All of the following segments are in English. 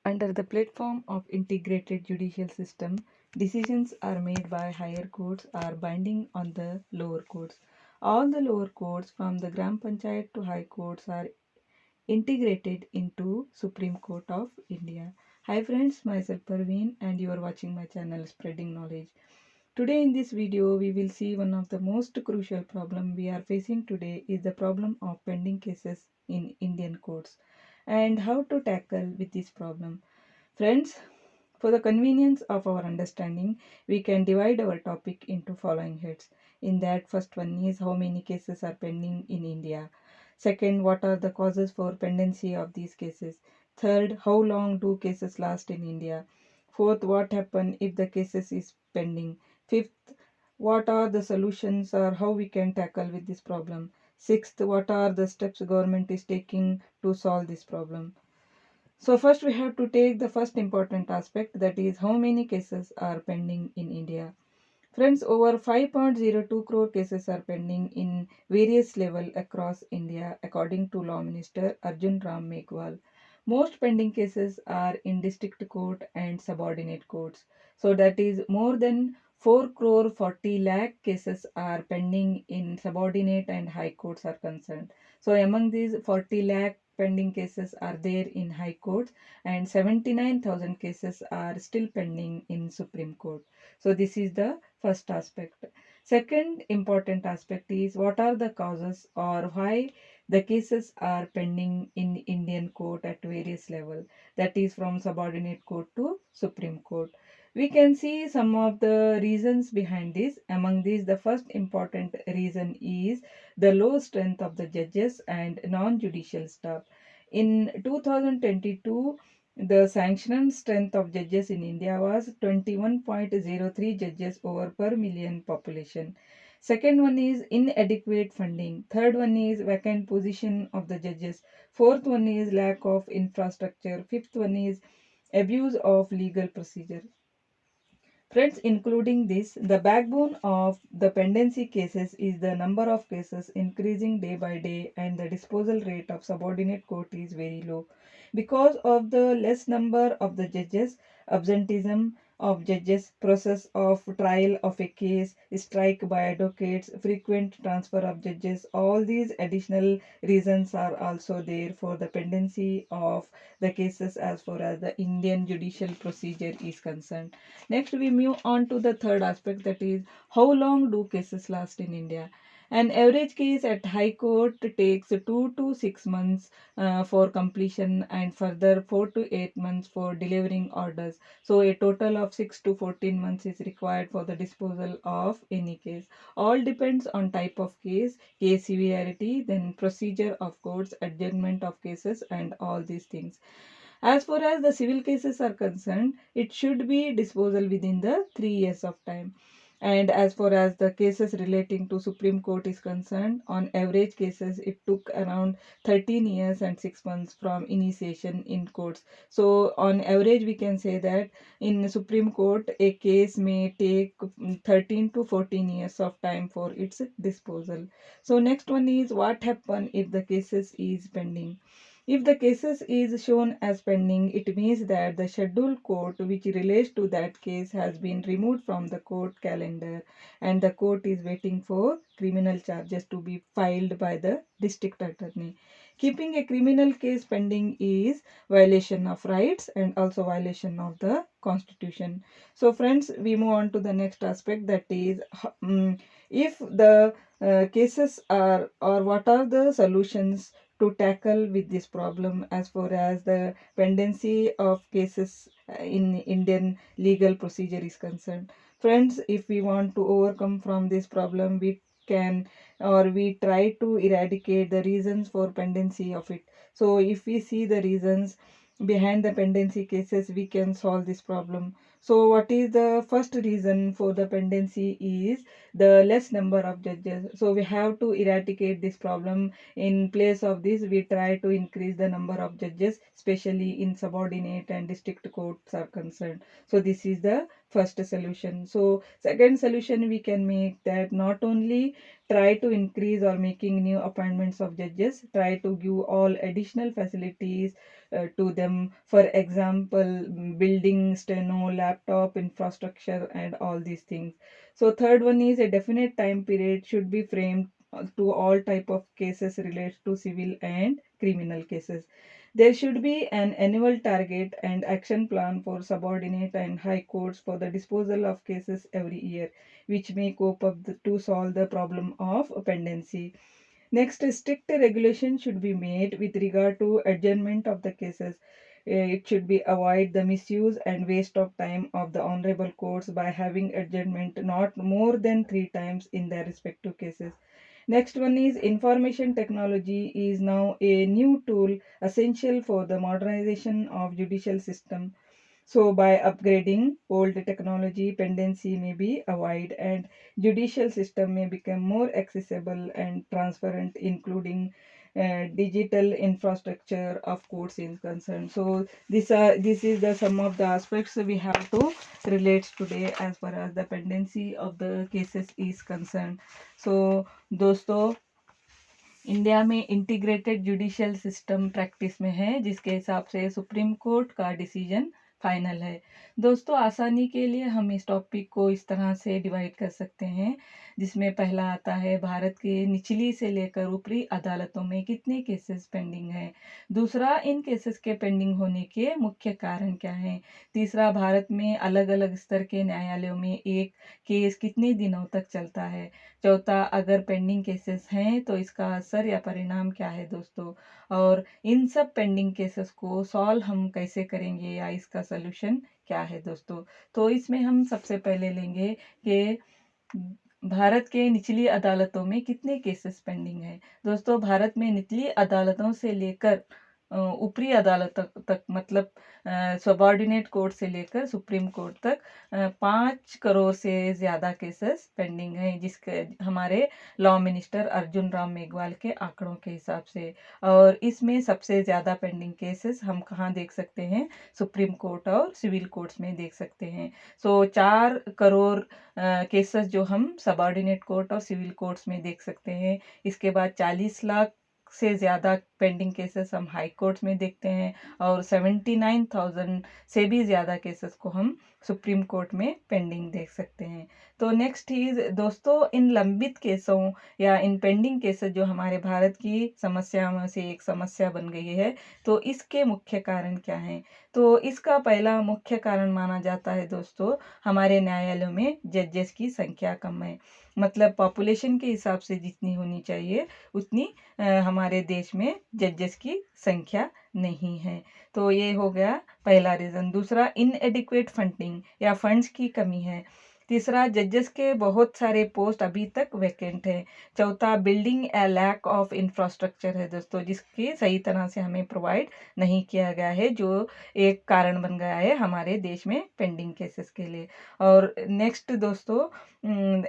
Under the platform of integrated judicial system, decisions are made by higher courts are binding on the lower courts. All the lower courts from the Gram Panchayat to High Courts are integrated into Supreme Court of India. Hi friends, myself Parveen and you are watching my channel Spreading Knowledge. Today in this video we will see one of the most crucial problem we are facing today is the problem of pending cases in Indian courts and how to tackle with this problem. Friends, for the convenience of our understanding, we can divide our topic into following heads. In that, first one is how many cases are pending in India. Second, what are the causes for pendency of these cases? Third, how long do cases last in India? Fourth, what happen if the cases is pending? Fifth, what are the solutions or how we can tackle with this problem? Sixth, what are the steps government is taking to solve this problem? So first we have to take the first important aspect, that is how many cases are pending in India. Friends, over 5.02 crore cases are pending in various levels across India according to Law Minister Arjun Ram Meghwal. Most pending cases are in district court and subordinate courts. So that is more than 4 crore 40 lakh cases are pending in subordinate and high courts are concerned. So among these 40 lakh pending cases are there in high courts and 79,000 cases are still pending in Supreme Court. So this is the first aspect. Second important aspect is what are the causes or why the cases are pending in Indian court at various level, that is from subordinate court to Supreme Court. We can see some of the reasons behind this. Among these, the first important reason is the low strength of the judges and non-judicial staff. In 2022, the sanctioned strength of judges in India was 21.03 judges over per million population. Second one is inadequate funding. Third one is vacant position of the judges. Fourth one is lack of infrastructure. Fifth one is abuse of legal procedure. Friends, including this, the backbone of the pendency cases is the number of cases increasing day by day and the disposal rate of subordinate court is very low. Because of the less number of the judges, absenteeism of judges, process of trial of a case, strike by advocates, frequent transfer of judges, all these additional reasons are also there for the pendency of the cases as far as the Indian judicial procedure is concerned. Next, we move on to the third aspect, that is how long do cases last in India. An average case at High Court takes 2 to 6 months for completion and further 4 to 8 months for delivering orders. So a total of 6 to 14 months is required for the disposal of any case. All depends on type of case severity, then procedure of courts, adjournment of cases and all these things. As far as the civil cases are concerned, it should be disposal within the 3 years of time. And as far as the cases relating to Supreme Court is concerned, on average cases, it took around 13 years and 6 months from initiation in courts. So on average, we can say that in Supreme Court, a case may take 13 to 14 years of time for its disposal. So next one is what happen if the cases is pending. If the cases is shown as pending, it means that the scheduled court which relates to that case has been removed from the court calendar and the court is waiting for criminal charges to be filed by the district attorney. Keeping a criminal case pending is violation of rights and also violation of the constitution. So friends, we move on to the next aspect, that is if the cases are or what are the solutions to tackle with this problem as far as the pendency of cases in Indian legal procedure is concerned. Friends, if we want to overcome from this problem, we can or we try to eradicate the reasons for pendency of it. So if we see the reasons behind the pendency cases, we can solve this problem. So what is the first reason for the pendency is the less number of judges. So we have to eradicate this problem. In place of this, we try to increase the number of judges, especially in subordinate and district courts are concerned. So this is the first solution. So second solution we can make that not only try to increase or making new appointments of judges, try to give all additional facilities to them. For example, building steno, laptop, infrastructure, and all these things. So third one is a definite time period should be framed to all type of cases related to civil and criminal cases. There should be an annual target and action plan for subordinate and high courts for the disposal of cases every year, which may cope up to solve the problem of pendency. Next, strict regulation should be made with regard to adjournment of the cases. It should be avoid the misuse and waste of time of the honorable courts by having adjournment not more than 3 times in their respective cases. Next one is information technology is now a new tool essential for the modernization of judicial system. So by upgrading old technology, pendency may be avoided and judicial system may become more accessible and transparent, including digital infrastructure of courts is concerned. So this is the some of the aspects we have to relate today as far as the pendency of the cases is concerned. So दोस्तों, India में integrated judicial system practice में है, जिसके हिसाब से supreme court का decision final है। दोस्तों, आसानी के लिए हम इस टॉपिक को इस तरह से डिवाइड कर सकते हैं, जिसमें पहला आता है भारत के निचली से लेकर ऊपरी अदालतों में कितने केसेस पेंडिंग हैं। दूसरा, इन केसेस के पेंडिंग होने के मुख्य कारण क्या हैं। तीसरा, भारत में अलग अलग स्तर के न्यायालयों में एक केस कितने दिनों तक चलता है। चौथा, अगर पेंडिंग केसेस हैं तो इसका असर या परिणाम क्या है दोस्तों। और इन सब पेंडिंग केसेस को सॉल्व हम कैसे करेंगे या इसका सोल्यूशन क्या है दोस्तों। तो इसमें हम सबसे पहले लेंगे कि भारत के निचली अदालतों में कितने केसेस पेंडिंग है। दोस्तों, भारत में निचली अदालतों से लेकर ऊपरी अदालत तक मतलब सबॉर्डिनेट कोर्ट से लेकर सुप्रीम कोर्ट तक 5 करोड़ से ज़्यादा केसेस पेंडिंग हैं, जिसके हमारे लॉ मिनिस्टर अर्जुन राम मेघवाल के आंकड़ों के हिसाब से। और इसमें सबसे ज़्यादा पेंडिंग केसेस हम कहाँ देख सकते हैं, सुप्रीम कोर्ट और सिविल कोर्ट्स में देख सकते हैं। सो 4 करोड़ केसेस जो हम सबॉर्डिनेट कोर्ट और सिविल कोर्ट्स में देख सकते हैं। इसके बाद 40 लाख से ज़्यादा पेंडिंग केसेस हम हाई कोर्ट्स में देखते हैं और 79,000 से भी ज़्यादा केसेस को हम सुप्रीम कोर्ट में पेंडिंग देख सकते हैं। तो नेक्स्ट इज दोस्तों, इन लंबित केसों या इन पेंडिंग केसेस जो हमारे भारत की समस्याओं में से एक समस्या बन गई है, तो इसके मुख्य कारण क्या हैं। तो इसका पहला मुख्य कारण माना जाता है दोस्तों, हमारे न्यायालयों में जजेस की संख्या कम है। मतलब पॉपुलेशन के हिसाब से जितनी होनी चाहिए उतनी हमारे देश में जजेस की संख्या नहीं है। तो ये हो गया पहला रीज़न। दूसरा, इनएडिक्वेट फंडिंग या फंड्स की कमी है। तीसरा, जजेस के बहुत सारे पोस्ट अभी तक वैकेंट हैं। चौथा, building a lack of infrastructure है दोस्तों, जिसकी सही तरह से हमें प्रोवाइड नहीं किया गया है, जो एक कारण बन गया है हमारे देश में पेंडिंग केसेस के लिए। और नेक्स्ट दोस्तों,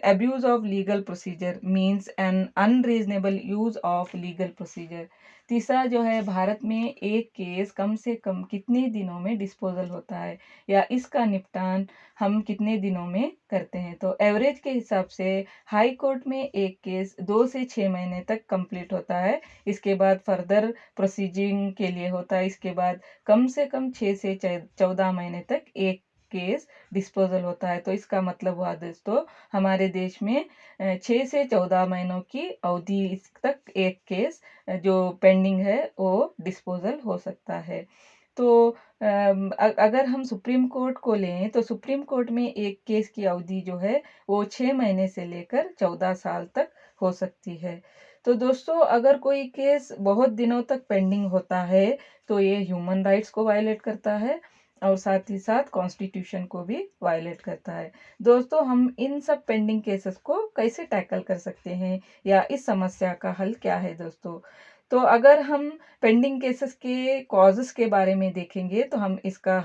abuse of legal procedure means an unreasonable use of legal procedure। तीसरा जो है, भारत में एक केस कम से कम कितने दिनों में डिस्पोजल होता है या इसका निपटान हम कितने दिनों में करते हैं। तो एवरेज के हिसाब से हाई कोर्ट में एक केस 2 से 6 महीने तक कंप्लीट होता है। इसके बाद फर्दर प्रोसीजिंग के लिए होता है। इसके बाद कम से कम 6 से 14 महीने तक एक केस डिस्पोजल होता है। तो इसका मतलब हुआ दोस्तों, हमारे देश में 6 से 14 महीनों की अवधि तक एक केस जो पेंडिंग है वो डिस्पोजल हो सकता है। तो अगर हम सुप्रीम कोर्ट को लें तो सुप्रीम कोर्ट में एक केस की अवधि जो है वो 6 महीने से लेकर 14 साल तक हो सकती है। तो दोस्तों, अगर कोई केस बहुत दिनों तक पेंडिंग होता है तो ये ह्यूमन राइट्स को वायलेट करता है और साथ ही साथ कॉन्स्टिट्यूशन को भी वायलेट करता है। दोस्तों, हम इन सब पेंडिंग केसेस को कैसे टैकल कर सकते हैं या इस समस्या का हल क्या है दोस्तों। तो अगर हम पेंडिंग केसेस के कॉजेस के बारे में देखेंगे तो हम इसका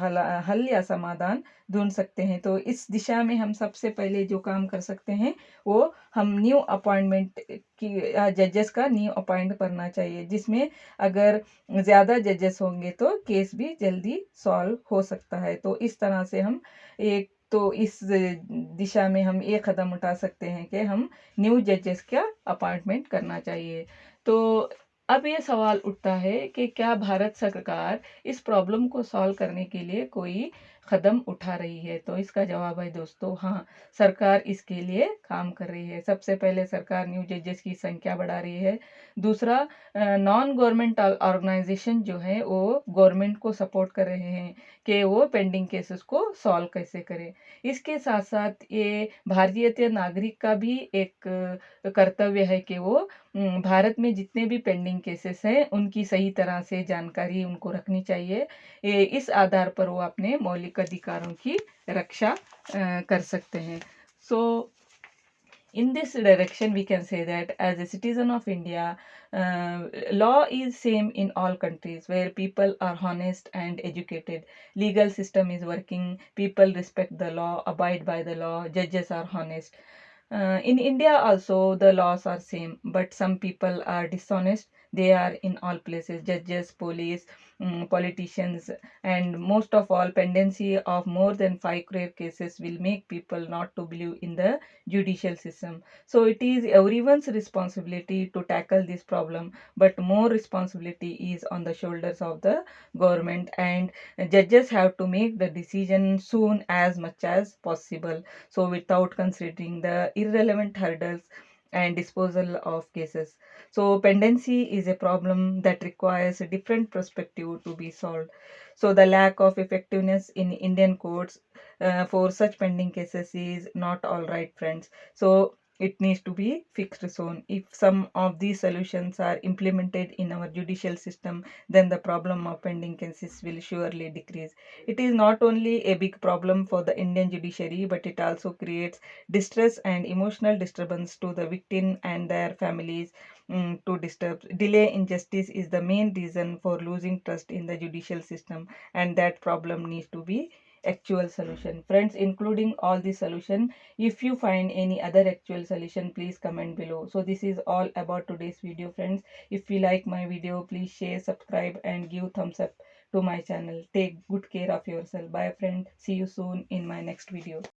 हल या समाधान ढूंढ सकते हैं। तो इस दिशा में हम सबसे पहले जो काम कर सकते हैं वो हम न्यू अपॉइंटमेंट की जजेस का न्यू अपॉइंट करना चाहिए, जिसमें अगर ज़्यादा जजेस होंगे तो केस भी जल्दी सॉल्व हो सकता है। तो इस तरह से हम एक तो इस दिशा में हम एक कदम उठा सकते हैं कि हम न्यू जजेस का अपॉइंटमेंट करना चाहिए। तो अब ये सवाल उठता है कि क्या भारत सरकार इस प्रॉब्लम को सॉल्व करने के लिए कोई कदम उठा रही है? तो इसका जवाब है दोस्तों, हाँ, सरकार इसके लिए काम कर रही है। सबसे पहले सरकार न्यू जजेस की संख्या बढ़ा रही है। दूसरा, नॉन गवर्नमेंट ऑर्गेनाइजेशन जो है वो गवर्नमेंट को सपोर्ट कर रहे हैं कि वो पेंडिंग केसेस को सॉल्व कैसे करें। इसके साथ साथ ये भारतीय नागरिक का भी एक कर्तव्य है कि वो भारत में जितने भी पेंडिंग केसेस हैं उनकी सही तरह से जानकारी उनको रखनी चाहिए। इस आधार पर वो अपने मौलिक अधिकारों की रक्षा कर सकते हैं। सो in this direction we can say that as a citizen of India, law is same in all countries where people are honest and educated. Legal system is working, people respect the law, abide by the law, judges are honest. In India also the laws are same, but some people are dishonest. They are in all places, judges, police, politicians, and most of all pendency of more than 5 crore cases will make people not to believe in the judicial system. So it is everyone's responsibility to tackle this problem, but more responsibility is on the shoulders of the government, and judges have to make the decision soon as much as possible, so without considering the irrelevant hurdles and disposal of cases. So pendency is a problem that requires a different perspective to be solved. So the lack of effectiveness in Indian courts for such pending cases is not all right, friends. So it needs to be fixed soon. If some of these solutions are implemented in our judicial system, then the problem of pending cases will surely decrease. It is not only a big problem for the Indian judiciary, but it also creates distress and emotional disturbance to the victim and their families. To disturb delay in justice is the main reason for losing trust in the judicial system, and that problem needs to be actual solution, friends. Including all the solution, if you find any other actual solution, please comment below. So this is all about today's video, friends. If you like my video, please share, subscribe, and give thumbs up to my channel. Take good care of yourself. Bye, friend. See you soon in my next video.